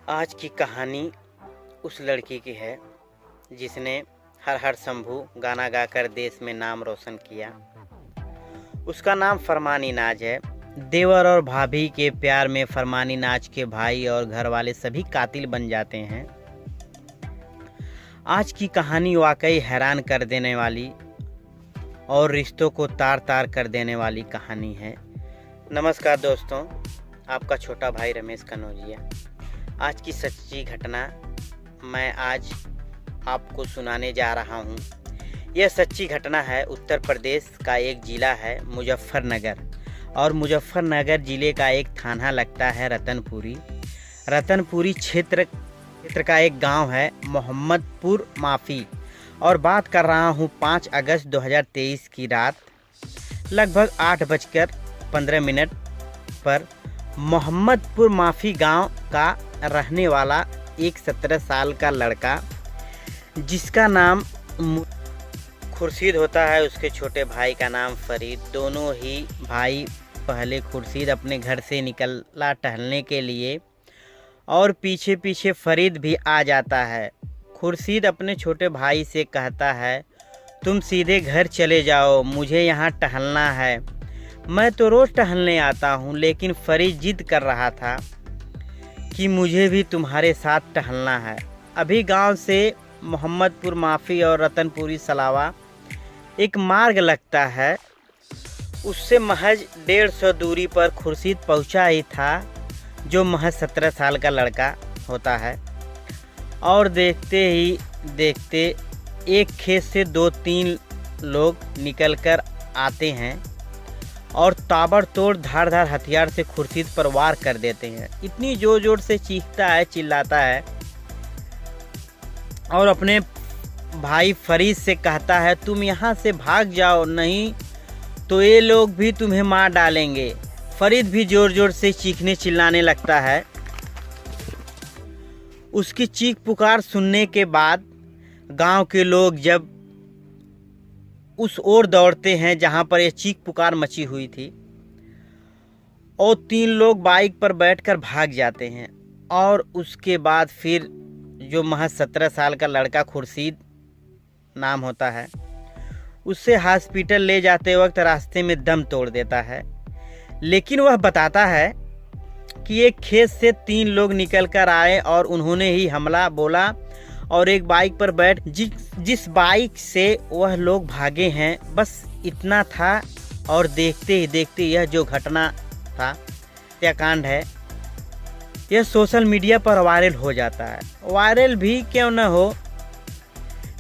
आज की कहानी उस लड़की की है जिसने हर हर शंभू गाना गाकर देश में नाम रोशन किया। उसका नाम फरमानी नाज है। देवर और भाभी के प्यार में फरमानी नाज के भाई और घर वाले सभी कातिल बन जाते हैं। आज की कहानी वाकई हैरान कर देने वाली और रिश्तों को तार तार कर देने वाली कहानी है। नमस्कार दोस्तों, आपका छोटा भाई रमेश कनौजिया। आज की सच्ची घटना मैं आज आपको सुनाने जा रहा हूँ। यह सच्ची घटना है। उत्तर प्रदेश का एक ज़िला है मुजफ्फरनगर, और मुजफ्फरनगर ज़िले का एक थाना लगता है रतनपुरी। रतनपुरी क्षेत्र का एक गांव है मोहम्मदपुर माफ़ी। और बात कर रहा हूँ 5 अगस्त 2023 की रात लगभग 8:15 पर मोहम्मदपुर माफ़ी गांव का रहने वाला एक 17 साल का लड़का जिसका नाम खुर्शीद होता है, उसके छोटे भाई का नाम फरीद। दोनों ही भाई पहले खुर्शीद अपने घर से निकला टहलने के लिए और पीछे पीछे फरीद भी आ जाता है। खुर्शीद अपने छोटे भाई से कहता है, तुम सीधे घर चले जाओ, मुझे यहाँ टहलना है। मैं तो रोज़ टहलने आता हूँ, लेकिन फरीद जिद कर रहा था कि मुझे भी तुम्हारे साथ टहलना है। अभी गांव से मोहम्मदपुर माफ़ी और रतनपुरी सलावा एक मार्ग लगता है, उससे महज 150 दूरी पर खुर्शीद पहुंचा ही था, जो महज 17 साल का लड़का होता है। और देखते ही देखते एक खेत से 2-3 लोग निकलकर आते हैं और ताबड़तोड़ धारदार हथियार से खुर्शीद पर वार कर देते हैं। इतनी जोर जोर से चीखता है, चिल्लाता है और अपने भाई फरीद से कहता है, तुम यहाँ से भाग जाओ, नहीं तो ये लोग भी तुम्हें मार डालेंगे। फरीद भी जोर जोर से चीखने चिल्लाने लगता है। उसकी चीख पुकार सुनने के बाद गांव के लोग जब उस ओर दौड़ते हैं जहां पर यह चीख पुकार मची हुई थी, और 3 लोग बाइक पर बैठकर भाग जाते हैं। और उसके बाद फिर जो महज 17 साल का लड़का खुर्शीद नाम होता है, उससे हॉस्पिटल ले जाते वक्त रास्ते में दम तोड़ देता है। लेकिन वह बताता है कि एक खेत से 3 लोग निकल कर आए और उन्होंने ही हमला बोला और एक बाइक पर बैठ जिस बाइक से वह लोग भागे हैं, बस इतना था। और देखते ही देखते यह जो घटना था, हत्याकांड है, यह सोशल मीडिया पर वायरल हो जाता है। वायरल भी क्यों न हो,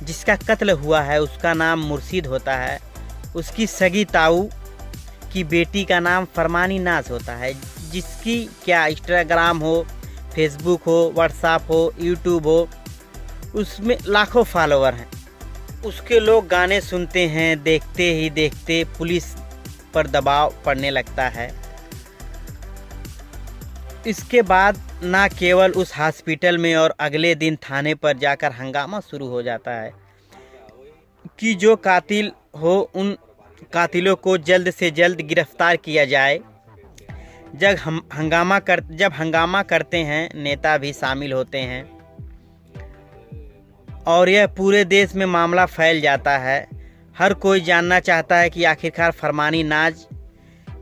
जिसका कत्ल हुआ है उसका नाम मुर्शीद होता है। उसकी सगी ताऊ की बेटी का नाम फरमानी नाज होता है, जिसकी क्या इंस्टाग्राम हो, फेसबुक हो, व्हाट्सएप हो, यूट्यूब हो, उसमें लाखों फॉलोअर हैं। उसके लोग गाने सुनते हैं। देखते ही देखते पुलिस पर दबाव पड़ने लगता है। इसके बाद ना केवल उस हॉस्पिटल में और अगले दिन थाने पर जाकर हंगामा शुरू हो जाता है कि जो कातिल हो उन कातिलों को जल्द से जल्द गिरफ्तार किया जाए। जब हंगामा करते हैं, नेता भी शामिल होते हैं और यह पूरे देश में मामला फैल जाता है। हर कोई जानना चाहता है कि आखिरकार फरमानी नाज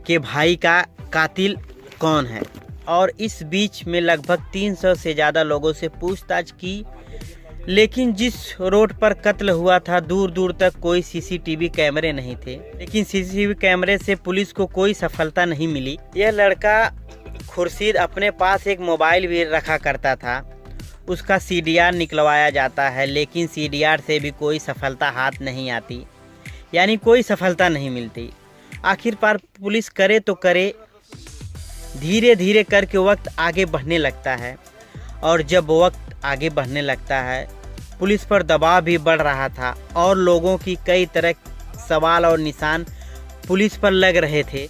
के भाई का कातिल कौन है। और इस बीच में लगभग 300 से ज़्यादा लोगों से पूछताछ की, लेकिन जिस रोड पर कत्ल हुआ था दूर दूर तक कोई सीसीटीवी कैमरे नहीं थे। लेकिन सीसीटीवी कैमरे से पुलिस को कोई सफलता नहीं मिली। यह लड़का खुर्शीद अपने पास एक मोबाइल भी रखा करता था, उसका CDR निकलवाया जाता है, लेकिन CDR से भी कोई सफलता हाथ नहीं आती, यानी कोई सफलता नहीं मिलती। आखिरकार पुलिस करे तो करे, धीरे धीरे करके वक्त आगे बढ़ने लगता है। और जब वक्त आगे बढ़ने लगता है, पुलिस पर दबाव भी बढ़ रहा था और लोगों की कई तरह सवाल और निशान पुलिस पर लग रहे थे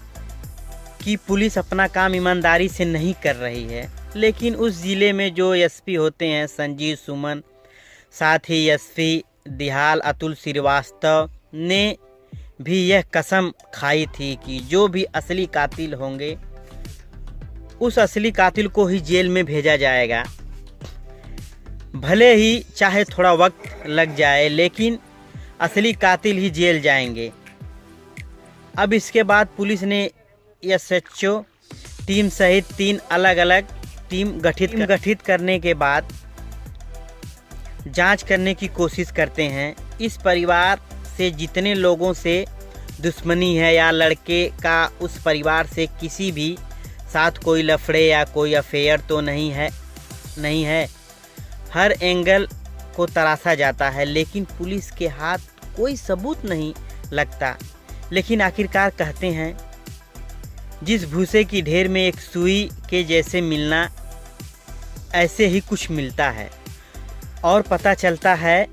कि पुलिस अपना काम ईमानदारी से नहीं कर रही है। लेकिन उस ज़िले में जो SP होते हैं संजीव सुमन, साथ ही SP दिहाल अतुल श्रीवास्तव ने भी यह कसम खाई थी कि जो भी असली कातिल होंगे उस असली कातिल को ही जेल में भेजा जाएगा। भले ही चाहे थोड़ा वक्त लग जाए, लेकिन असली कातिल ही जेल जाएंगे। अब इसके बाद पुलिस ने एसएचओ टीम सहित 3 अलग अलग टीम गठित करने के बाद जांच करने की कोशिश करते हैं। इस परिवार से जितने लोगों से दुश्मनी है या लड़के का उस परिवार से किसी भी साथ कोई लफड़े या कोई अफेयर तो नहीं है। हर एंगल को तराशा जाता है, लेकिन पुलिस के हाथ कोई सबूत नहीं लगता। लेकिन आखिरकार कहते हैं, जिस भूसे की ढेर में एक सुई के जैसे मिलना, ऐसे ही कुछ मिलता है। और पता चलता है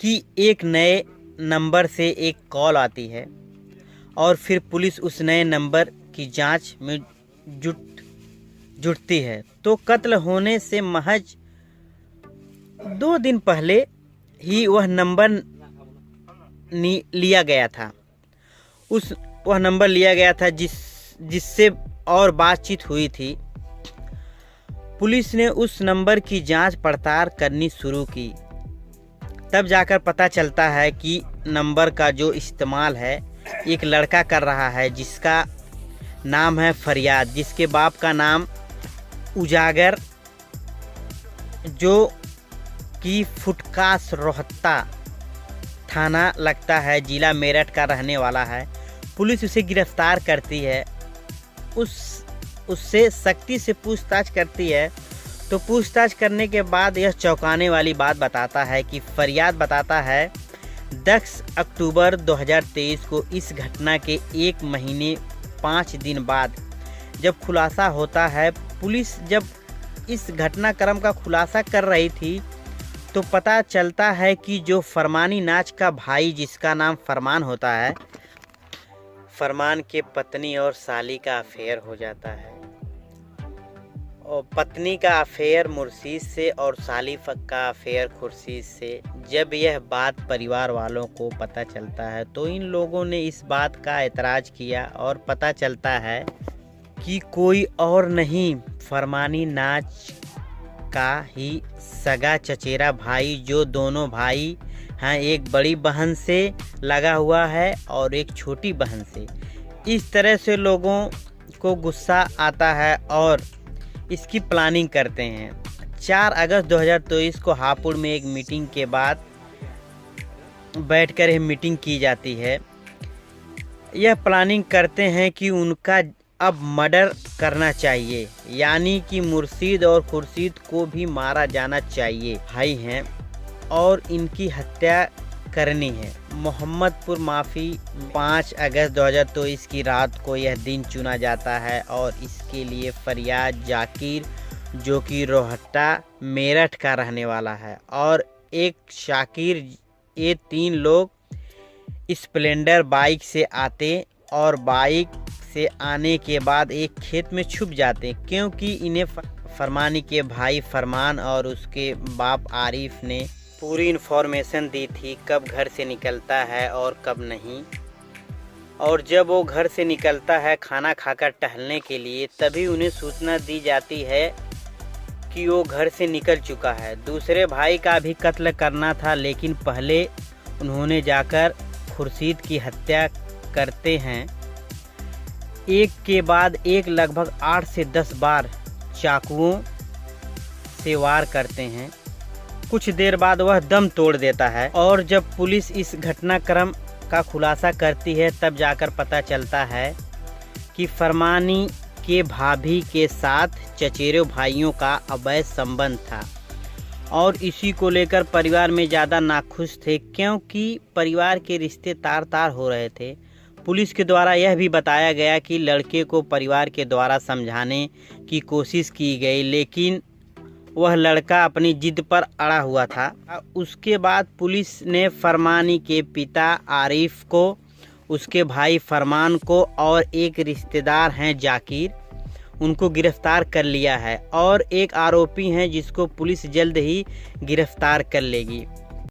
कि एक नए नंबर से एक कॉल आती है और फिर पुलिस उस नए नंबर की जांच में जुटती है। तो कत्ल होने से महज 2 दिन पहले ही वह नंबर लिया गया था। वह नंबर लिया गया था जिससे और बातचीत हुई थी। पुलिस ने उस नंबर की जांच पड़ताल करनी शुरू की। तब जाकर पता चलता है कि नंबर का जो इस्तेमाल है एक लड़का कर रहा है, जिसका नाम है फरियाद, जिसके बाप का नाम उजागर, जो कि फुटकास रोहता थाना लगता है, जिला मेरठ का रहने वाला है। पुलिस उसे गिरफ्तार करती है, उससे सख्ती से पूछताछ करती है। तो पूछताछ करने के बाद यह चौंकाने वाली बात बताता है कि फरियाद बताता है 10 अक्टूबर 2023 को इस घटना के 1 महीने 5 दिन बाद जब खुलासा होता है, पुलिस जब इस घटनाक्रम का खुलासा कर रही थी तो पता चलता है कि जो फरमानी नाच का भाई, जिसका नाम फरमान होता है, फरमान के पत्नी और साली का अफेयर हो जाता है। और पत्नी का अफेयर मुर्शीद से और साली का अफेयर खुर्शीद से। जब यह बात परिवार वालों को पता चलता है तो इन लोगों ने इस बात का एतराज़ किया और पता चलता है कि कोई और नहीं, फरमानी नाच का ही सगा चचेरा भाई, जो दोनों भाई हैं, एक बड़ी बहन से लगा हुआ है और एक छोटी बहन से। इस तरह से लोगों को गुस्सा आता है और इसकी प्लानिंग करते हैं। 4 अगस्त 2023 को हापुड़ में एक मीटिंग के बाद बैठकर यह मीटिंग की जाती है। यह प्लानिंग करते हैं कि उनका अब मर्डर करना चाहिए, यानी कि मुर्शीद और खुर्शीद को भी मारा जाना चाहिए। भाई हैं और इनकी हत्या करनी है। मोहम्मदपुर माफ़ी 5 अगस्त 2023 की रात को यह दिन चुना जाता है और इसके लिए फरियाद जाकिर, जो कि रोहटा मेरठ का रहने वाला है, और एक शाकिर, ये 3 लोग स्प्लेंडर बाइक से आते और बाइक से आने के बाद एक खेत में छुप जाते, क्योंकि इन्हें फरमानी के भाई फरमान और उसके बाप आरिफ ने पूरी इन्फॉर्मेशन दी थी कब घर से निकलता है और कब नहीं। और जब वो घर से निकलता है खाना खाकर टहलने के लिए, तभी उन्हें सूचना दी जाती है कि वो घर से निकल चुका है। दूसरे भाई का भी कत्ल करना था, लेकिन पहले उन्होंने जाकर खुर्शीद की हत्या करते हैं। एक के बाद एक लगभग 8 से 10 बार चाकुओं से वार करते हैं। कुछ देर बाद वह दम तोड़ देता है और जब पुलिस इस घटनाक्रम का खुलासा करती है तब जाकर पता चलता है कि फरमानी के भाभी के साथ चचेरे भाइयों का अवैध संबंध था और इसी को लेकर परिवार में ज़्यादा नाखुश थे, क्योंकि परिवार के रिश्ते तार तार हो रहे थे। पुलिस के द्वारा यह भी बताया गया कि लड़के को परिवार के द्वारा समझाने की कोशिश की गई, लेकिन वह लड़का अपनी जिद पर अड़ा हुआ था। उसके बाद पुलिस ने फरमानी के पिता आरिफ को, उसके भाई फरमान को और एक रिश्तेदार हैं जाकिर, उनको गिरफ्तार कर लिया है और एक आरोपी हैं जिसको पुलिस जल्द ही गिरफ्तार कर लेगी।